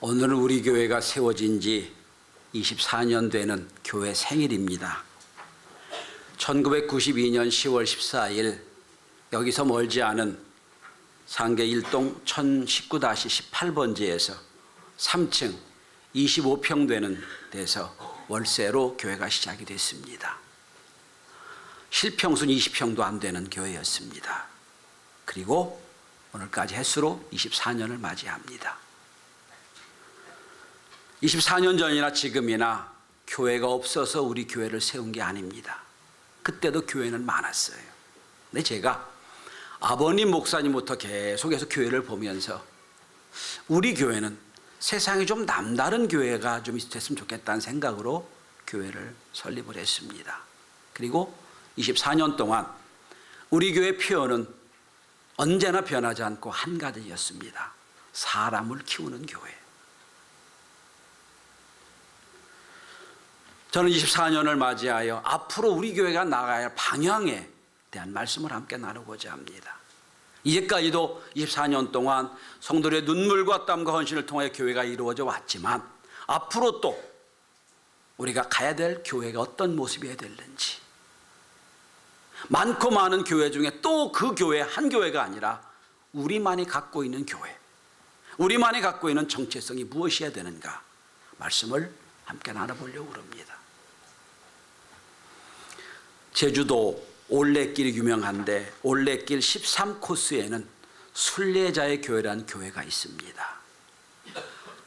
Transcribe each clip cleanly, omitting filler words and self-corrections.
오늘은 우리 교회가 세워진 지 24년 되는 교회 생일입니다. 1992년 10월 14일 여기서 멀지 않은 상계 1동 1019-18번지에서 3층 25평 되는 데서 월세로 교회가 시작이 됐습니다. 실평수는 20평도 안 되는 교회였습니다. 그리고 오늘까지 횟수로 24년을 맞이합니다. 24년 전이나 지금이나 교회가 없어서 우리 교회를 세운 게 아닙니다. 그때도 교회는 많았어요. 근데 제가 아버님 목사님부터 계속해서 교회를 보면서 우리 교회는 세상에 좀 남다른 교회가 좀 됐으면 좋겠다는 생각으로 교회를 설립을 했습니다. 그리고 24년 동안 우리 교회 표어는 언제나 변하지 않고 한 가지였습니다. 사람을 키우는 교회. 저는 24년을 맞이하여 앞으로 우리 교회가 나가야 할 방향에 대한 말씀을 함께 나누고자 합니다. 이제까지도 24년 동안 성도들의 눈물과 땀과 헌신을 통해 교회가 이루어져 왔지만 앞으로 또 우리가 가야 될 교회가 어떤 모습이어야 되는지, 많고 많은 교회 중에 또 그 교회 한 교회가 아니라 우리만이 갖고 있는 교회, 우리만이 갖고 있는 정체성이 무엇이어야 되는가 말씀을 함께 나눠보려고 합니다. 제주도 올레길이 유명한데 올레길 13코스에는 순례자의 교회라는 교회가 있습니다.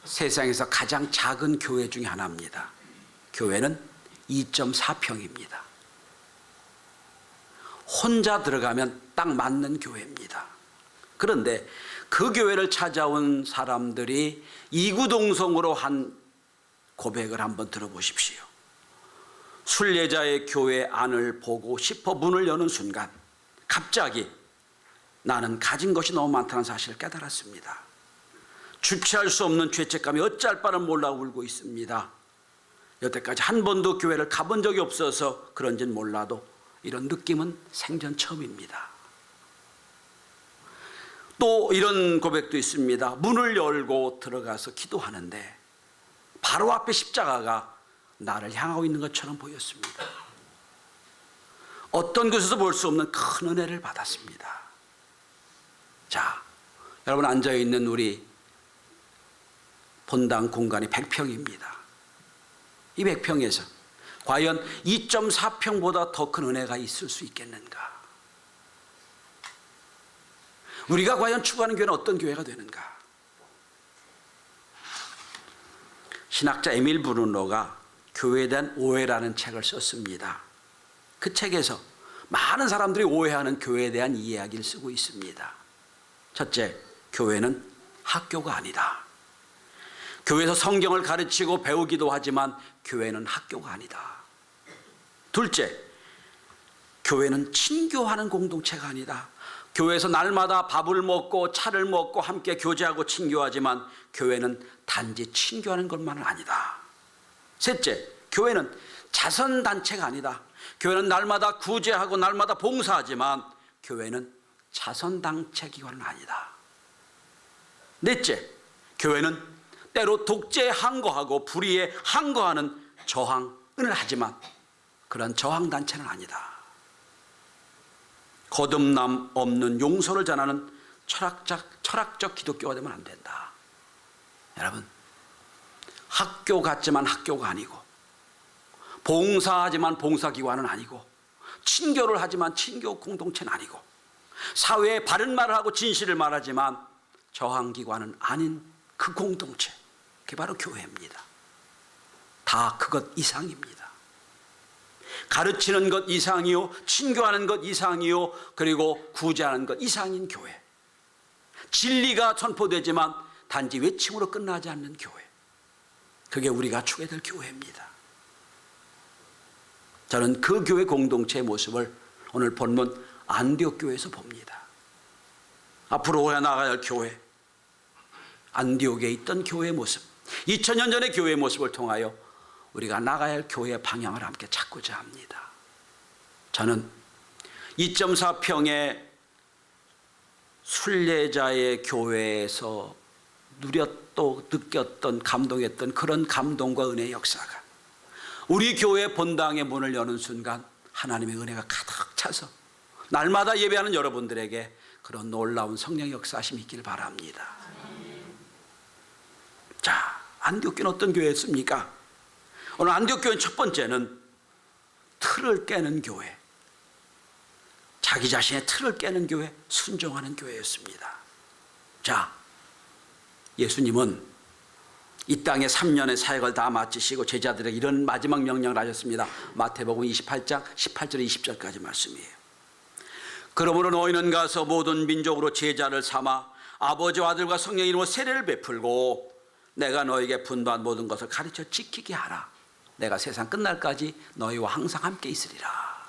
세상에서 가장 작은 교회 중에 하나입니다. 교회는 2.4평입니다. 혼자 들어가면 딱 맞는 교회입니다. 그런데 그 교회를 찾아온 사람들이 이구동성으로 한 고백을 한번 들어보십시오. 순례자의 교회 안을 보고 싶어 문을 여는 순간 갑자기 나는 가진 것이 너무 많다는 사실을 깨달았습니다. 주체할 수 없는 죄책감이 어찌할 바를 몰라 울고 있습니다. 여태까지 한 번도 교회를 가본 적이 없어서 그런지는 몰라도 이런 느낌은 생전 처음입니다. 또 이런 고백도 있습니다. 문을 열고 들어가서 기도하는데 바로 앞에 십자가가 나를 향하고 있는 것처럼 보였습니다. 어떤 곳에서 볼 수 없는 큰 은혜를 받았습니다. 자, 여러분 앉아있는 우리 본당 공간이 100평입니다. 이 100평에서 과연 2.4평보다 더 큰 은혜가 있을 수 있겠는가? 우리가 과연 추구하는 교회는 어떤 교회가 되는가? 신학자 에밀 브루노가 교회에 대한 오해라는 책을 썼습니다. 그 책에서 많은 사람들이 오해하는 교회에 대한 이야기를 쓰고 있습니다. 첫째, 교회는 학교가 아니다. 교회에서 성경을 가르치고 배우기도 하지만 교회는 학교가 아니다. 둘째, 교회는 친교하는 공동체가 아니다. 교회에서 날마다 밥을 먹고 차를 먹고 함께 교제하고 친교하지만 교회는 단지 친교하는 것만은 아니다. 셋째, 교회는 자선단체가 아니다. 교회는 날마다 구제하고 날마다 봉사하지만 교회는 자선단체 기관은 아니다. 넷째, 교회는 때로 독재에 항거하고 불의에 항거하는 저항을 하지만 그런 저항단체는 아니다. 거듭남 없는 용서를 전하는 철학적 기독교가 되면 안 된다. 여러분, 학교 같지만 학교가 아니고, 봉사하지만 봉사기관은 아니고, 친교를 하지만 친교 공동체는 아니고, 사회에 바른 말을 하고 진실을 말하지만 저항기관은 아닌 그 공동체, 그게 바로 교회입니다. 다 그것 이상입니다. 가르치는 것 이상이요, 친교하는 것 이상이요, 그리고 구제하는 것 이상인 교회. 진리가 선포되지만 단지 외침으로 끝나지 않는 교회. 그게 우리가 추구해야 될 교회입니다. 저는 그 교회 공동체의 모습을 오늘 본문 안디옥 교회에서 봅니다. 앞으로 나가야 할 교회, 안디옥에 있던 교회의 모습, 2000년 전의 교회의 모습을 통하여 우리가 나가야 할 교회의 방향을 함께 찾고자 합니다. 저는 2.4평의 순례자의 교회에서 누렸고 느꼈던 감동했던 그런 감동과 은혜의 역사가 우리 교회 본당의 문을 여는 순간 하나님의 은혜가 가득 차서 날마다 예배하는 여러분들에게 그런 놀라운 성령 역사하심이 있길 바랍니다. 자, 안디옥 교회는 어떤 교회였습니까? 오늘 안디옥 교회는 첫 번째는 틀을 깨는 교회, 자기 자신의 틀을 깨는 교회, 순종하는 교회였습니다. 자, 예수님은 이 땅에 3년의 사역을 다 마치시고 제자들에게 이런 마지막 명령을 하셨습니다. 마태복음 28장 18절 20절까지 말씀이에요. 그러므로 너희는 가서 모든 민족으로 제자를 삼아 아버지와 아들과 성령의 이름으로 세례를 베풀고 내가 너에게 분부한 모든 것을 가르쳐 지키게 하라. 내가 세상 끝날까지 너희와 항상 함께 있으리라.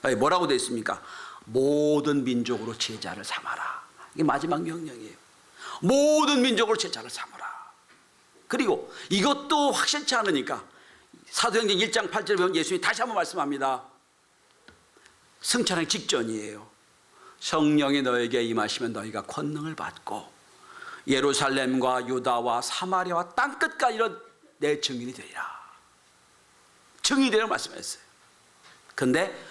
여기 뭐라고 되어 있습니까? 모든 민족으로 제자를 삼아라. 이게 마지막 명령이에요. 모든 민족으로 제자를 삼아라. 그리고 이것도 확실치 않으니까 사도행전 1장 8절에 보면 예수님이 다시 한번 말씀합니다. 승천하기 직전이에요. 성령이 너에게 임하시면 너희가 권능을 받고 예루살렘과 유다와 사마리아와 땅끝까지 이런 내 증인이 되리라. 증인이 되라고 말씀하셨어요. 근데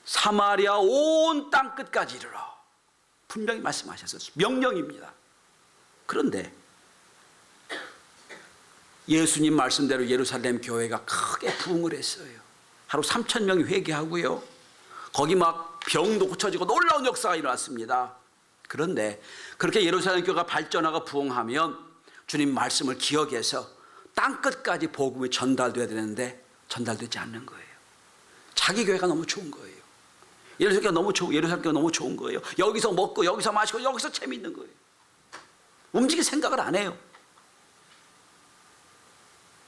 사마리아 온 땅끝까지 이르러 분명히 말씀하셨어요. 명령입니다. 그런데 예수님 말씀대로 예루살렘 교회가 크게 부흥을 했어요. 하루 3,000명이 회개하고요. 거기 막 병도 고쳐지고 놀라운 역사가 일어났습니다. 그런데 그렇게 예루살렘 교회가 발전하고 부흥하면 주님 말씀을 기억해서 땅끝까지 복음이 전달돼야 되는데 전달되지 않는 거예요. 자기 교회가 너무 좋은 거예요. 예루살렘 교회가 너무 좋은 거예요. 여기서 먹고 여기서 마시고 여기서 재미있는 거예요. 움직일 생각을 안 해요.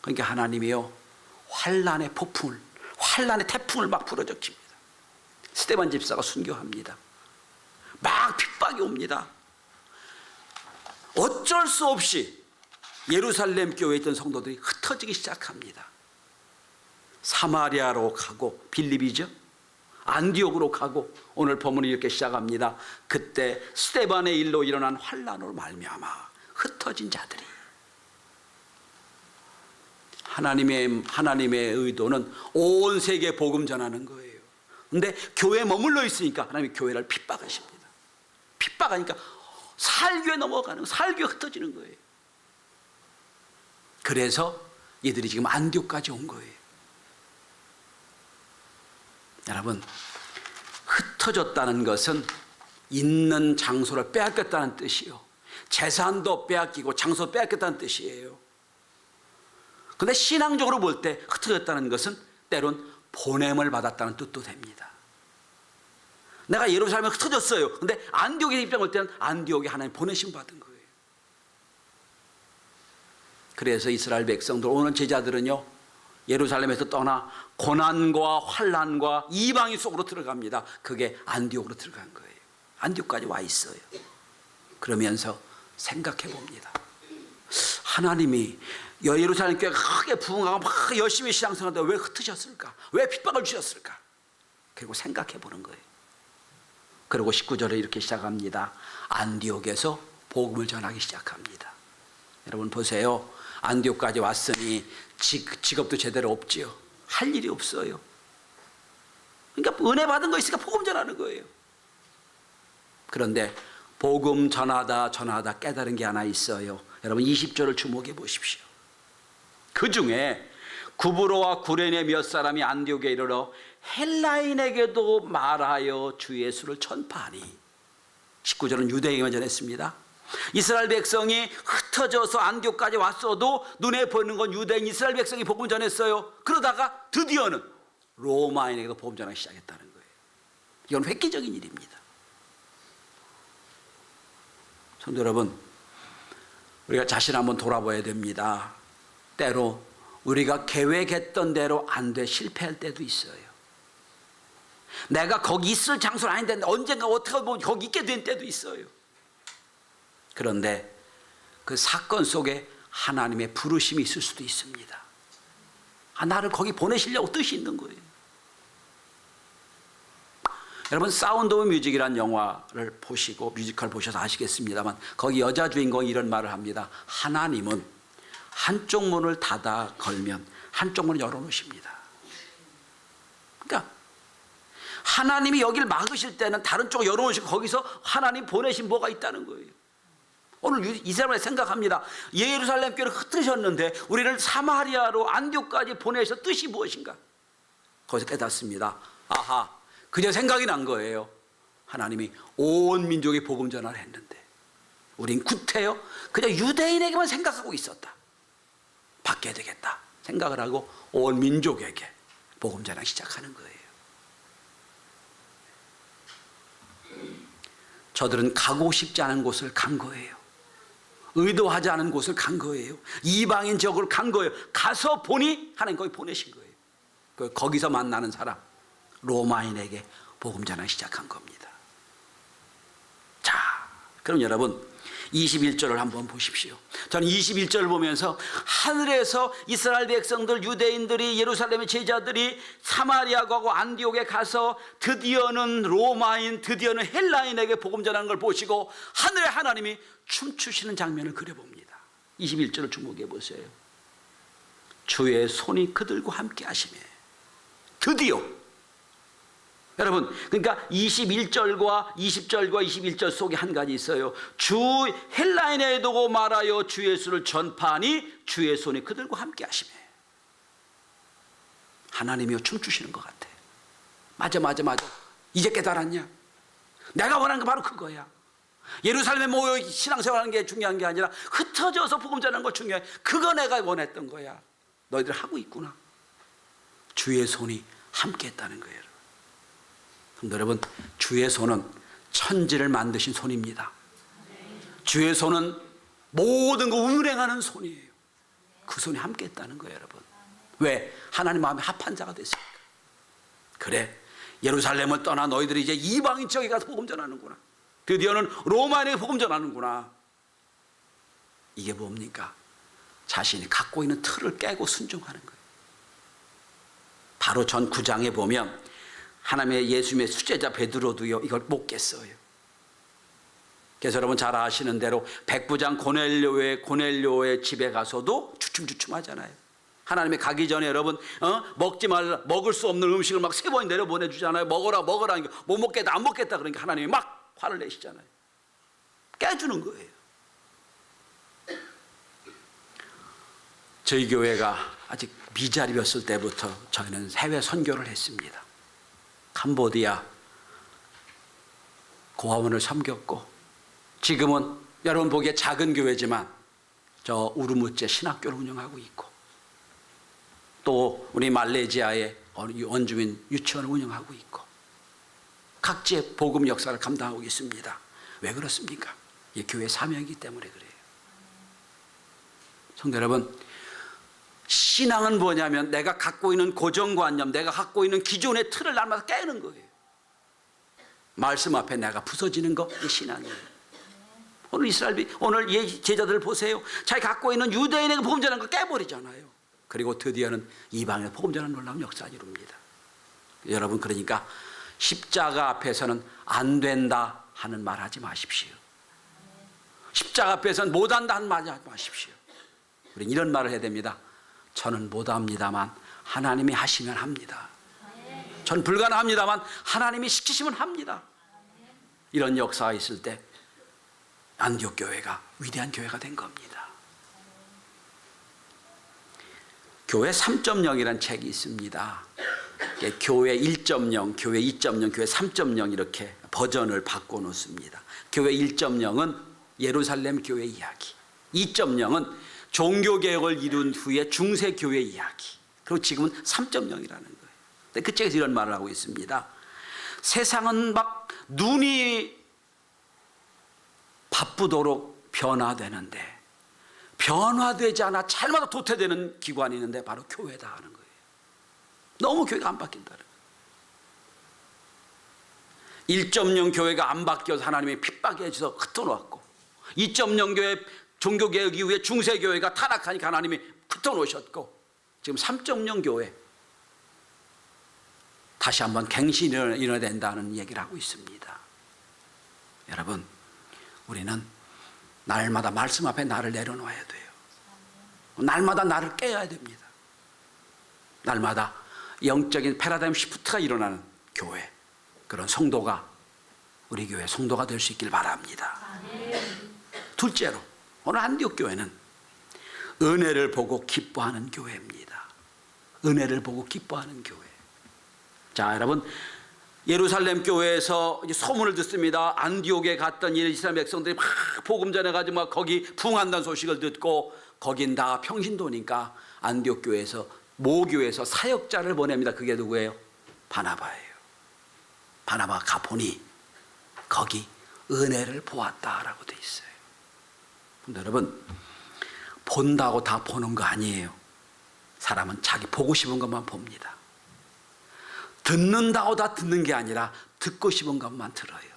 그러니까 하나님이요 환란의 폭풍을, 환란의 태풍을 막 불어적힙니다. 스데반 집사가 순교합니다. 막 핍박이 옵니다. 어쩔 수 없이 예루살렘 교회에 있던 성도들이 흩어지기 시작합니다. 사마리아로 가고, 빌립이죠, 안디옥으로 가고, 오늘 본문이 이렇게 시작합니다. 그때 스데반의 일로 일어난 환란으로 말미암아 흩어진 자들이, 하나님의 의도는 온 세계에 복음 전하는 거예요. 근데 교회에 머물러 있으니까 하나님이 교회를 핍박하십니다. 핍박하니까 살교에 넘어가는, 살교에 흩어지는 거예요. 그래서 이들이 지금 안디옥까지 온 거예요. 여러분, 흩어졌다는 것은 있는 장소를 빼앗겼다는 뜻이요, 재산도 빼앗기고 장소 빼앗겼다는 뜻이에요. 그런데 신앙적으로 볼 때 흩어졌다는 것은 때론 보냄을 받았다는 뜻도 됩니다. 내가 예루살렘에 흩어졌어요. 그런데 안디옥에 입장 올 때는 안디옥에 하나님 보내심 받은 거예요. 그래서 이스라엘 백성들, 오는 제자들은요 예루살렘에서 떠나 고난과 환난과 이방인 속으로 들어갑니다. 그게 안디옥으로 들어간 거예요. 안디옥까지 와 있어요. 그러면서 생각해 봅니다. 하나님이 예루살렘 교회가 크게 부흥하고 막 열심히 신앙생활하는데 왜 흩으셨을까? 왜 핍박을 주셨을까? 그리고 생각해 보는 거예요. 그리고 19절에 이렇게 시작합니다. 안디옥에서 복음을 전하기 시작합니다. 여러분 보세요. 안디옥까지 왔으니 직업도 제대로 없지요. 할 일이 없어요. 그러니까 은혜 받은 거 있으니까 복음 전하는 거예요. 그런데 복음 전하다 깨달은 게 하나 있어요. 여러분 20절을 주목해 보십시오. 그 중에 구브로와 구레네 몇 사람이 안디옥에 이르러 헬라인에게도 말하여 주 예수를 전파하니, 19절은 유대인에게만 전했습니다. 이스라엘 백성이 흩어져서 안디옥까지 왔어도 눈에 보이는 건 유대인 이스라엘 백성이 복음 전했어요. 그러다가 드디어는 로마인에게도 복음 전하기 시작했다는 거예요. 이건 획기적인 일입니다. 성도 여러분, 우리가 자신 한번 돌아봐야 됩니다. 때로 우리가 계획했던 대로 안 돼 실패할 때도 있어요. 내가 거기 있을 장소는 아닌데 언젠가 어떻게 보면 거기 있게 된 때도 있어요. 그런데 그 사건 속에 하나님의 부르심이 있을 수도 있습니다. 나를 거기 보내시려고 뜻이 있는 거예요. 여러분 사운드 오브 뮤직이라는 영화를 보시고 뮤지컬 보셔서 아시겠습니다만 거기 여자 주인공이 이런 말을 합니다. 하나님은 한쪽 문을 닫아 걸면 한쪽 문을 열어놓으십니다. 그러니까 하나님이 여기를 막으실 때는 다른 쪽을 열어놓으시고 거기서 하나님 보내신 뭐가 있다는 거예요. 오늘 이스라엘을 생각합니다. 예루살렘 교회를 흩으셨는데 우리를 사마리아로 안디옥까지 보내셔 뜻이 무엇인가? 거기서 깨닫습니다. 아하, 그저 생각이 난 거예요. 하나님이 온 민족에 복음 전화를 했는데 우린 구태여 그냥 유대인에게만 생각하고 있었다. 바뀌어야 되겠다 생각을 하고 온 민족에게 복음 전하기 시작하는 거예요. 저들은 가고 싶지 않은 곳을 간 거예요. 의도하지 않은 곳을 간 거예요. 이방인 지역으로 간 거예요. 가서 보니 하나님 거기 보내신 거예요. 거기서 만나는 사람 로마인에게 복음 전하기 시작한 겁니다. 자, 그럼 여러분 21절을 한번 보십시오. 저는 21절을 보면서 하늘에서 이스라엘 백성들 유대인들이 예루살렘의 제자들이 사마리아 가고 안디옥에 가서 드디어는 로마인 드디어는 헬라인에게 복음 전하는 걸 보시고 하늘에 하나님이 춤추시는 장면을 그려봅니다. 21절을 주목해 보세요. 주의 손이 그들과 함께 하시매 드디어 여러분 그러니까 21절과 20절과 21절 속에 한 가지 있어요. 주 헬라인에 두고 말하여 주 예수를 전파하니 주의 손이 그들과 함께 하시매. 하나님이요 춤추시는 것 같아. 맞아 이제 깨달았냐? 내가 원하는 거 바로 그거야. 예루살렘에 모여 신앙생활하는 게 중요한 게 아니라 흩어져서 복음 전하는 거 중요해. 그거 내가 원했던 거야. 너희들 하고 있구나. 주의 손이 함께 했다는 거예요. 여러분 주의 손은 천지를 만드신 손입니다. 주의 손은 모든 거 운행하는 손이에요. 그 손이 함께 했다는 거예요. 여러분 왜? 하나님 마음에 합한 자가 됐으니까. 그래 예루살렘을 떠나 너희들이 이제 이방인 지역에 가서 복음 전하는구나. 드디어는 로마인에게 복음 전하는구나. 이게 뭡니까? 자신이 갖고 있는 틀을 깨고 순종하는 거예요. 바로 전 9장에 보면 하나님의 예수님의 수제자 베드로도요 이걸 못 깼어요. 그래서 여러분 잘 아시는 대로 백부장 고넬료의 집에 가서도 주춤주춤하잖아요. 하나님의 가기 전에 여러분 먹을 수 없는 음식을 막 3번 내려보내 주잖아요. 먹어라 못 먹겠다 안 먹겠다 그러니까 하나님이 막 화를 내시잖아요. 깨주는 거예요. 저희 교회가 아직 미자립이었을 때부터 저희는 해외 선교를 했습니다. 캄보디아 고아원을 섬겼고 지금은 여러분 보기에 작은 교회지만 저 우르무째 신학교를 운영하고 있고 또 우리 말레이시아의 원주민 유치원을 운영하고 있고 각지의 복음 역사를 감당하고 있습니다. 왜 그렇습니까? 이 교회 사명이기 때문에 그래요. 성도 여러분 신앙은 뭐냐면 내가 갖고 있는 고정관념, 내가 갖고 있는 기존의 틀을 날마다 깨는 거예요. 말씀 앞에 내가 부서지는 거, 이 신앙이에요. 오늘 제자들 보세요. 자기 갖고 있는 유대인에게 복음 전하는 거 깨버리잖아요. 그리고 드디어는 이방에 복음 전하는 놀라운 역사가 이룹니다. 여러분 그러니까 십자가 앞에서는 안 된다 하는 말 하지 마십시오. 십자가 앞에서는 못한다 하는 말 하지 마십시오. 우리는 이런 말을 해야 됩니다. 저는 못합니다만 하나님이 하시면 합니다. 전 불가능합니다만 하나님이 시키시면 합니다. 이런 역사가 있을 때 안디옥 교회가 위대한 교회가 된 겁니다. 교회 3.0이라는 책이 있습니다. 교회 1.0, 교회 2.0, 교회 3.0 이렇게 버전을 바꿔놓습니다. 교회 1.0은 예루살렘 교회 이야기, 2.0은 종교개혁을 이룬 후에 중세교회 이야기, 그리고 지금은 3.0이라는 거예요. 근데 그 책에서 이런 말을 하고 있습니다. 세상은 막 눈이 바쁘도록 변화되는데 변화되지 않아 잘마다 도태되는 기관이 있는데 바로 교회다 하는 거예요. 너무 교회가 안 바뀐다는 거예요. 1.0 교회가 안 바뀌어서 하나님이 핍박에 해서 흩어놓았고 2.0 교회 종교개혁 이후에 중세교회가 타락하니까 하나님이 흩어놓으셨고 지금 3.0 교회 다시 한번 갱신이 일어나야 된다는 얘기를 하고 있습니다. 여러분, 우리는 날마다 말씀 앞에 나를 내려놓아야 돼요. 날마다 나를 깨야 됩니다. 날마다 영적인 패러다임 시프트가 일어나는 교회, 그런 성도가 우리 교회 성도가 될 수 있길 바랍니다. 둘째로, 오늘 안디옥 교회는 은혜를 보고 기뻐하는 교회입니다. 은혜를 보고 기뻐하는 교회. 자, 여러분, 예루살렘 교회에서 소문을 듣습니다. 안디옥에 갔던 이스라엘 백성들이 막 복음 전해가지고 막 거기 부흥한다는 소식을 듣고, 거긴 다 평신도니까 안디옥 교회에서 모교에서 사역자를 보냅니다. 그게 누구예요? 바나바예요. 바나바가 가보니 거기 은혜를 보았다라고 돼 있어요. 근데 여러분, 본다고 다 보는 거 아니에요. 사람은 자기 보고 싶은 것만 봅니다. 듣는다고 다 듣는 게 아니라 듣고 싶은 것만 들어요.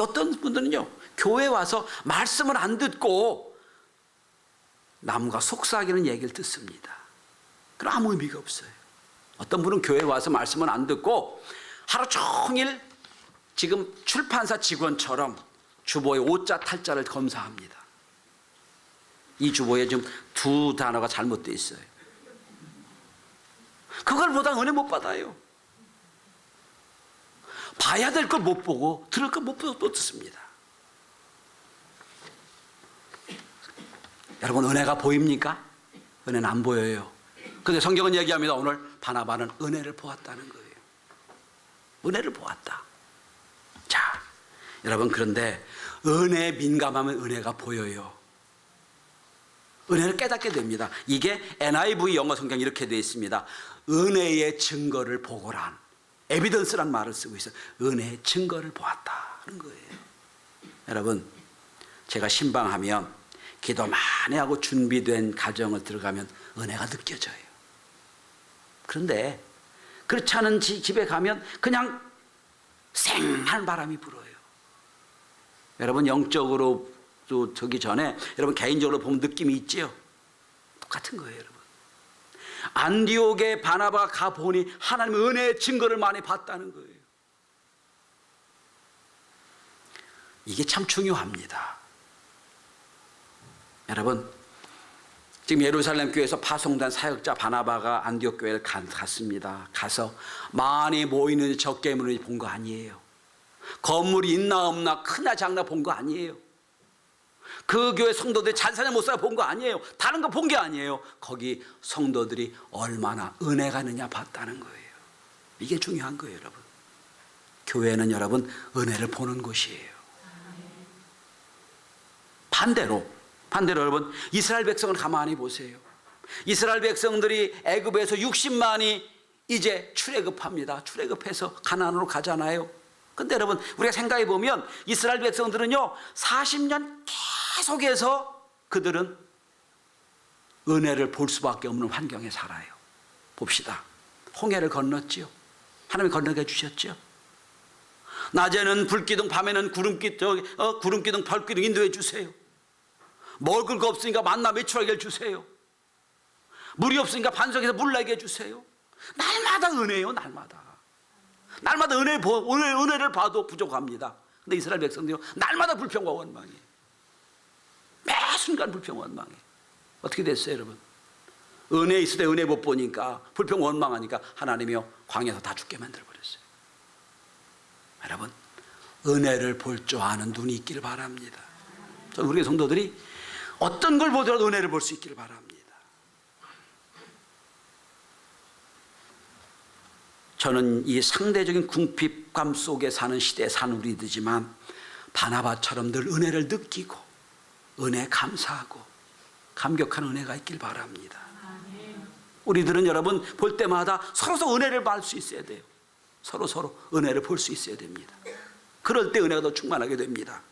어떤 분들은요, 교회 와서 말씀을 안 듣고 남과 속삭이는 얘기를 듣습니다. 그럼 아무 의미가 없어요. 어떤 분은 교회 와서 말씀을 안 듣고 하루 종일 지금 출판사 직원처럼 주보에 오자 탈자를 검사합니다. 이 주보에 지금 두 단어가 잘못되어 있어요. 그걸 보다 은혜 못 받아요. 봐야 될 걸 못 보고 들을 걸 못 듣습니다. 여러분, 은혜가 보입니까? 은혜는 안 보여요. 그런데 성경은 얘기합니다. 오늘 바나바는 은혜를 보았다는 거예요. 은혜를 보았다. 자, 여러분, 그런데 은혜에 민감하면 은혜가 보여요. 은혜를 깨닫게 됩니다. 이게 NIV 영어 성경이 이렇게 되어 있습니다. 은혜의 증거를 보고란, 에비던스란 말을 쓰고 있어요. 은혜의 증거를 보았다 하는 거예요. 여러분, 제가 신방하면 기도 많이 하고 준비된 가정을 들어가면 은혜가 느껴져요. 그런데 그렇지 않은 집에 가면 그냥 쌩한 바람이 불어요. 여러분, 영적으로 또 저기 전에 여러분 개인적으로 보면 느낌이 있지요? 똑같은 거예요, 여러분. 안디옥에 바나바가 가보니 하나님의 은혜의 증거를 많이 봤다는 거예요. 이게 참 중요합니다. 여러분, 지금 예루살렘 교회에서 파송된 사역자 바나바가 안디옥 교회를 갔습니다. 가서 많이 모이는 적개문을 본 거 아니에요. 건물이 있나 없나 크나 작나 본 거 아니에요. 그 교회 성도들이 잘 사냐 못 사냐 본 거 아니에요. 다른 거 본 게 아니에요. 거기 성도들이 얼마나 은혜가 있느냐 봤다는 거예요. 이게 중요한 거예요, 여러분. 교회는 여러분 은혜를 보는 곳이에요. 반대로 여러분, 이스라엘 백성을 가만히 보세요. 이스라엘 백성들이 애굽에서 60만이 이제 출애굽합니다. 출애굽해서 가나안으로 가잖아요. 근데 여러분, 우리가 생각해 보면 이스라엘 백성들은요 40년 계속해서 그들은 은혜를 볼 수밖에 없는 환경에 살아요. 봅시다. 홍해를 건넜지요. 하나님이 건너게 해주셨죠. 낮에는 불기둥, 밤에는 구름기둥, 별기둥 인도해 주세요. 먹을 거 없으니까 만나 매출하게 해주세요. 물이 없으니까 반석에서 물 나게 해주세요. 날마다 은혜요, 날마다. 날마다 은혜를 봐도 부족합니다. 근데 이스라엘 백성들이 날마다 불평과 원망이에요. 매 순간 불평 원망이에요. 어떻게 됐어요, 여러분? 은혜 있을 때 은혜 못 보니까 불평 원망하니까 하나님이요 광야에서 다 죽게 만들어버렸어요. 여러분, 은혜를 볼 줄 아는 눈이 있기를 바랍니다. 우리 성도들이 어떤 걸 보더라도 은혜를 볼 수 있기를 바랍니다. 저는 이 상대적인 궁핍감 속에 사는 시대에 사는 우리들이지만 바나바처럼 늘 은혜를 느끼고 은혜 감사하고 감격하는 은혜가 있길 바랍니다. 우리들은 여러분 볼 때마다 서로 은혜를 받을 수 있어야 돼요. 서로 은혜를 볼 수 있어야 됩니다. 그럴 때 은혜가 더 충만하게 됩니다.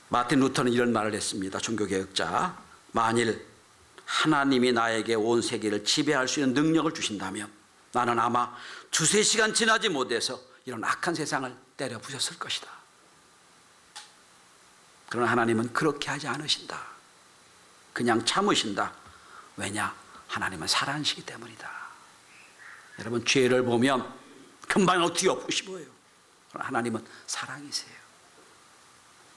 마틴 루터는 이런 말을 했습니다. 종교개혁자. 만일 하나님이 나에게 온 세계를 지배할 수 있는 능력을 주신다면 나는 아마 2-3시간 지나지 못해서 이런 악한 세상을 때려 부셨을 것이다. 그러나 하나님은 그렇게 하지 않으신다. 그냥 참으신다. 왜냐? 하나님은 사랑이시기 때문이다. 여러분, 죄를 보면 금방 어떻게 엎으시고요. 하나님은 사랑이세요.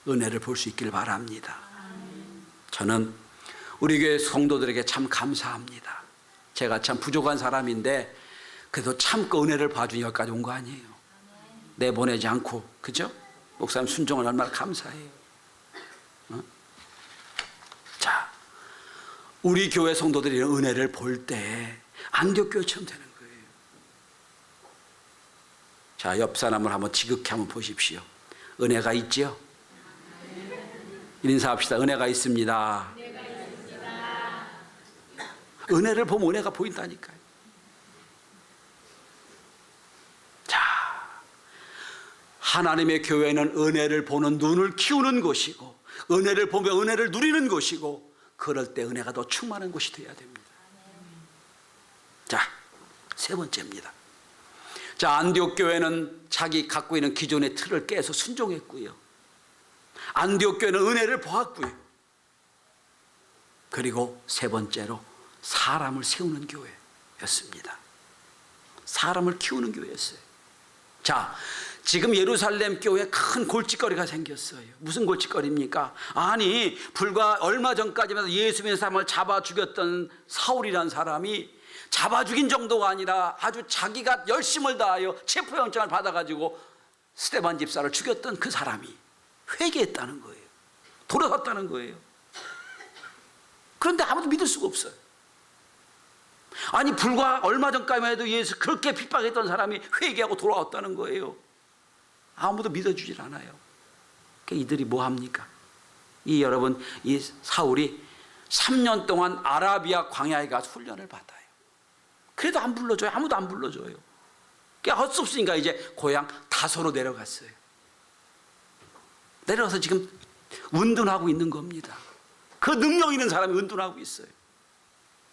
은혜를 볼 수 있기를 바랍니다. 저는 우리 교회 성도들에게 참 감사합니다. 제가 참 부족한 사람인데 그래도 참고 은혜를 봐준 여기까지 온 거 아니에요. 내보내지 않고, 그죠? 목사님 순종을 얼마나 감사해요. 자, 우리 교회 성도들이 은혜를 볼 때 안디옥교회처럼 되는 거예요. 자, 옆 사람을 한번 지극히 한번 보십시오. 은혜가 있지요? 인사합시다. 은혜가 있습니다. 은혜를 보면 은혜가 보인다니까요. 자, 하나님의 교회는 은혜를 보는 눈을 키우는 곳이고, 은혜를 보며 은혜를 누리는 곳이고, 그럴 때 은혜가 더 충만한 곳이 되어야 됩니다. 자, 세 번째입니다. 자, 안디옥 교회는 자기 갖고 있는 기존의 틀을 깨서 순종했고요. 안디옥 교회는 은혜를 보았고요. 그리고 세 번째로 사람을 세우는 교회였습니다. 사람을 키우는 교회였어요. 자, 지금 예루살렘 교회에 큰 골칫거리가 생겼어요. 무슨 골칫거리입니까? 아니, 불과 얼마 전까지만 예수 믿는 사람을 잡아 죽였던 사울이라는 사람이 잡아 죽인 정도가 아니라 아주 자기가 열심을 다하여 체포영장을 받아가지고 스데반 집사를 죽였던 그 사람이 회개했다는 거예요. 돌아섰다는 거예요. 그런데 아무도 믿을 수가 없어요. 아니, 불과 얼마 전까지만 해도 예수 그렇게 핍박했던 사람이 회개하고 돌아왔다는 거예요. 아무도 믿어주질 않아요. 그러니까 이들이 뭐 합니까? 여러분, 이 사울이 3년 동안 아라비아 광야에 가서 훈련을 받아요. 그래도 안 불러줘요. 아무도 안 불러줘요. 그러니까 할 수 없으니까 이제 고향 다소로 내려갔어요. 내려가서 지금 운둔하고 있는 겁니다. 그 능력 있는 사람이 운둔하고 있어요.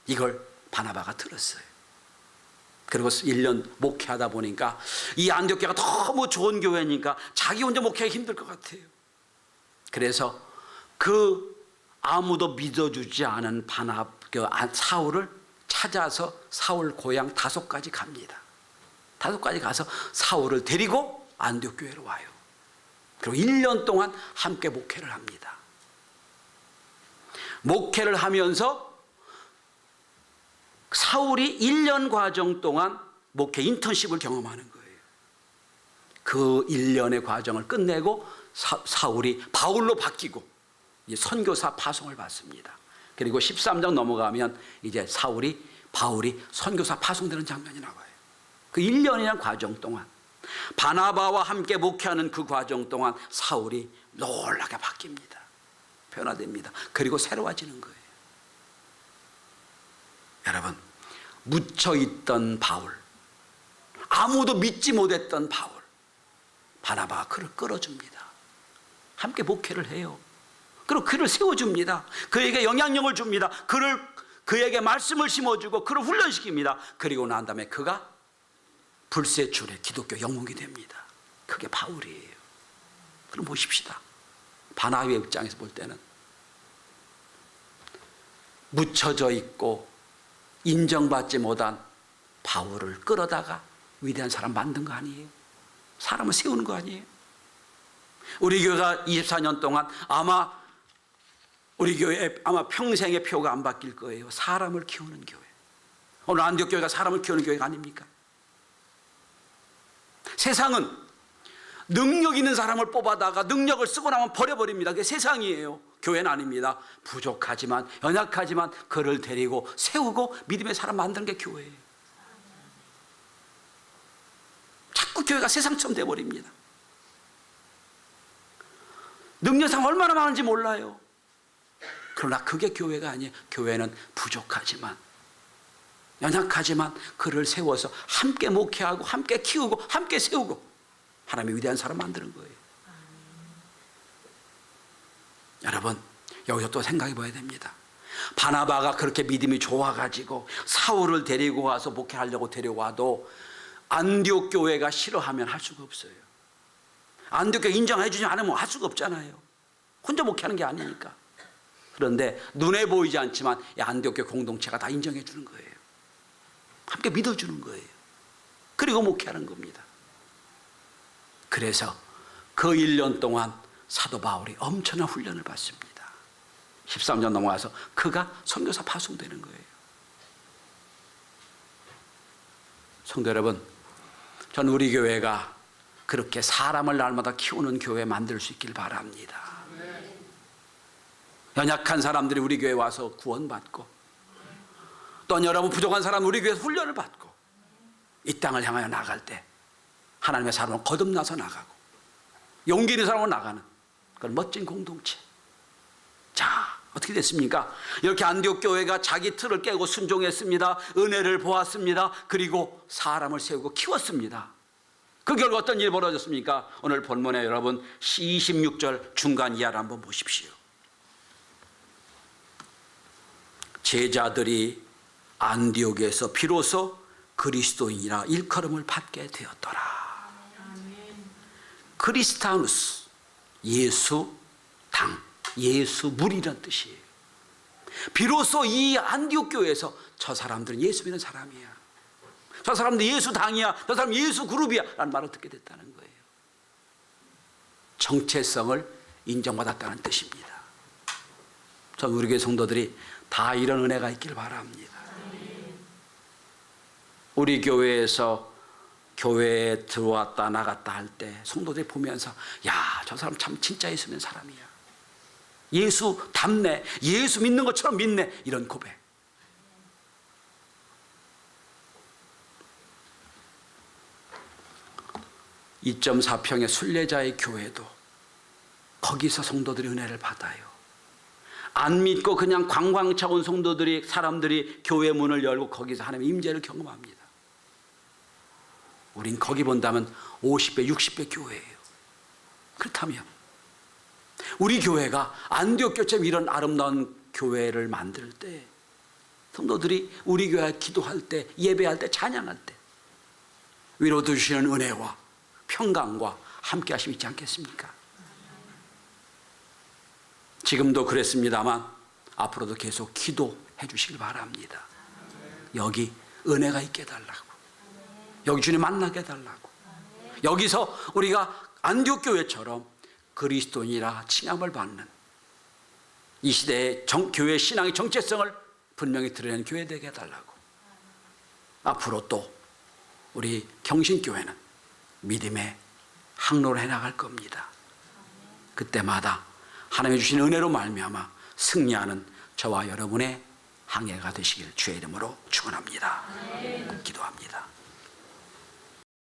이걸 바나바가 들었어요. 그리고 1년 목회하다 보니까 이 안디옥 교회가 너무 좋은 교회니까 자기 혼자 목회하기 힘들 것 같아요. 그래서 그 아무도 믿어주지 않은 사울을 찾아서 사울 고향 다소까지 갑니다. 다소까지 가서 사울을 데리고 안디옥 교회로 와요. 그리고 1년 동안 함께 목회를 합니다. 목회를 하면서 사울이 1년 과정 동안 목회 인턴십을 경험하는 거예요. 그 1년의 과정을 끝내고 사울이 바울로 바뀌고 이제 선교사 파송을 받습니다. 그리고 13장 넘어가면 이제 바울이 선교사 파송되는 장면이 나와요. 그 1년이라는 과정 동안 바나바와 함께 목회하는 그 과정 동안 사울이 놀라게 바뀝니다. 변화됩니다. 그리고 새로워지는 거예요. 여러분, 묻혀있던 바울, 아무도 믿지 못했던 바울, 바나바가 그를 끌어줍니다. 함께 목회를 해요. 그리고 그를 세워줍니다. 그에게 영향력을 줍니다. 그에게 말씀을 심어주고 그를 훈련시킵니다. 그리고 난 다음에 그가 불세출의 기독교 영웅이 됩니다. 그게 바울이에요. 그럼 보십시다. 바나바의 입장에서 볼 때는 묻혀져 있고 인정받지 못한 바울을 끌어다가 위대한 사람 만든 거 아니에요? 사람을 세우는 거 아니에요? 우리 교회가 24년 동안 우리 교회 아마 평생의 표가 안 바뀔 거예요. 사람을 키우는 교회. 오늘 안디옥 교회가 사람을 키우는 교회가 아닙니까? 세상은 능력 있는 사람을 뽑아다가 능력을 쓰고 나면 버려버립니다. 그게 세상이에요. 교회는 아닙니다. 부족하지만 연약하지만 그를 데리고 세우고 믿음의 사람 만드는 게 교회예요. 자꾸 교회가 세상처럼 돼버립니다. 능력상 얼마나 많은지 몰라요. 그러나 그게 교회가 아니에요. 교회는 부족하지만 연약하지만 그를 세워서 함께 목회하고 함께 키우고 함께 세우고 하나님의 위대한 사람 만드는 거예요. 여러분, 여기서 또 생각해 봐야 됩니다. 바나바가 그렇게 믿음이 좋아가지고 사울을 데리고 와서 목회하려고 데려와도 안디옥 교회가 싫어하면 할 수가 없어요. 안디옥 교회 인정해 주지 않으면 할 수가 없잖아요. 혼자 목회하는 게 아니니까. 그런데 눈에 보이지 않지만 이 안디옥 공동체가 다 인정해 주는 거예요. 함께 믿어주는 거예요. 그리고 목회하는 겁니다. 그래서 그 1년 동안 사도 바울이 엄청난 훈련을 받습니다. 13년 넘어가서 그가 선교사 파송되는 거예요. 성도 여러분, 전 우리 교회가 그렇게 사람을 날마다 키우는 교회 만들 수 있길 바랍니다. 연약한 사람들이 우리 교회에 와서 구원받고, 또 여러분 부족한 사람 우리 교회에서 훈련을 받고, 이 땅을 향하여 나갈 때 하나님의 사람을 거듭나서 나가고 용기 있는 사람으로 나가는 그런 멋진 공동체. 자, 어떻게 됐습니까? 이렇게 안디옥 교회가 자기 틀을 깨고 순종했습니다. 은혜를 보았습니다. 그리고 사람을 세우고 키웠습니다. 그 결과 어떤 일이 벌어졌습니까? 오늘 본문에 여러분 26절 중간 이하를 한번 보십시오. 제자들이 안디옥에서 비로소 그리스도인이라 일컬음을 받게 되었더라. 크리스타누스, 예수 당, 예수 무리란 뜻이에요. 비로소 이 안디옥 교회에서 저 사람들은 예수 믿는 사람이야, 저 사람들 예수 당이야, 저 사람 예수 그룹이야 라는 말을 듣게 됐다는 거예요. 정체성을 인정받았다는 뜻입니다. 전 우리 교회 성도들이 다 이런 은혜가 있길 바랍니다. 우리 교회에서 교회에 들어왔다 나갔다 할 때 성도들이 보면서 야, 저 사람 참 진짜 예수 믿는 사람이야, 예수 닮네, 예수 믿는 것처럼 믿네, 이런 고백. (2.4평의) 순례자의 교회도 거기서 성도들이 은혜를 받아요. 안 믿고 그냥 관광차 온 성도들이, 사람들이 교회 문을 열고 거기서 하나님의 임재를 경험합니다. 우린 거기 본다면 50배, 60배 교회예요. 그렇다면 우리 교회가 안디옥 교회처럼 이런 아름다운 교회를 만들 때, 성도들이 우리 교회 기도할 때, 예배할 때, 찬양할 때 위로 주시는 은혜와 평강과 함께 하심이 있지 않겠습니까? 지금도 그랬습니다만 앞으로도 계속 기도해 주시길 바랍니다. 여기 은혜가 있게 해달라고, 여기 주님 만나게 해달라고, 여기서 우리가 안디옥 교회처럼 그리스도인이라 칭함을 받는 이 시대의 교회 신앙의 정체성을 분명히 드러내는 교회 되게 해달라고. 앞으로 또 우리 경신교회는 믿음의 항로를 해나갈 겁니다. 그때마다 하나님이 주신 은혜로 말미암아 승리하는 저와 여러분의 항해가 되시길 주의 이름으로 축원합니다. 기도합니다.